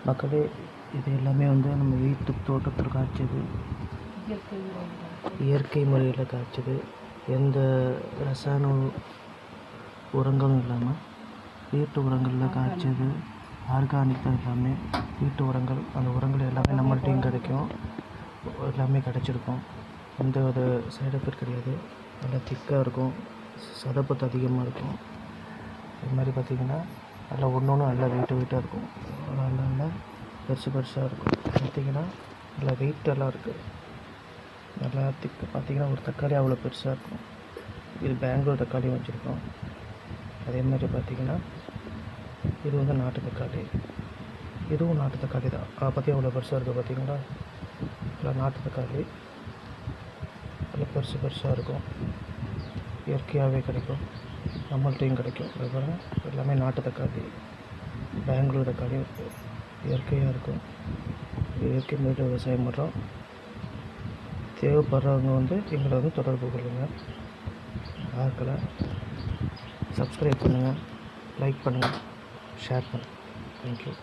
மக்களே, இது எல்லாமே வந்து நம்ம வீட்டு தோட்டத்தில் காய்ச்சது, இயற்கை முறையில் காய்ச்சது, எந்த ரசாயன உரங்களும் இல்லாமல் வீட்டு உரங்களில் காய்ச்சது, ஆர்கானிக் தான் எல்லாமே. வீட்டு உரங்கள், அந்த உரங்கள் எல்லாமே நம்மள்ட்டையும் கிடைக்கும், எல்லாமே கிடச்சிருக்கும். எந்த ஒரு சைடு எஃபெக்ட் கிடையாது. நல்லா திக்காக இருக்கும், சதப்பத்து அதிகமாக இருக்கும். இது மாதிரி பார்த்திங்கன்னா நல்லா ஒன்று நல்லா வெயிட்டாக இருக்கும், நல்லா பெருசாக இருக்கும். பார்த்திங்கன்னா நல்லா வெயிட்டெல்லாம் இருக்குது, நல்லா திக்கு. பார்த்திங்கன்னா ஒரு தக்காளி அவ்வளோ பெருசாக இருக்கும். இது பெங்களூர் தக்காளியும் வச்சுருக்கோம். அதே மாதிரி பார்த்திங்கன்னா இது வந்து நாட்டு தக்காளி, இதுவும் நாட்டு தக்காளி தான். பற்றி அவ்வளோ பெருசாக இருக்குது. பார்த்திங்கன்னா நல்லா நாட்டு தக்காளி நல்லா பெருசாக இருக்கும். இயற்கையாகவே கிடைக்கும், நம்மள்ட்டையும் கிடைக்கும். அதுபோல் எல்லாமே நாட்டு தக்காளி, பெங்களூர் தக்காளியும் இருக்குது. இயற்கையாக இருக்கும். இயற்கை முறையில் விவசாயம் பண்ணுறோம். தேவைப்படுறவங்க வந்து எங்களை வந்து தொடர்பு கொள்ளுங்கள். பார்க்கல, சப்ஸ்கிரைப் பண்ணுங்கள், லைக் பண்ணுங்கள், ஷேர் பண்ணுங்கள். தேங்க்யூ.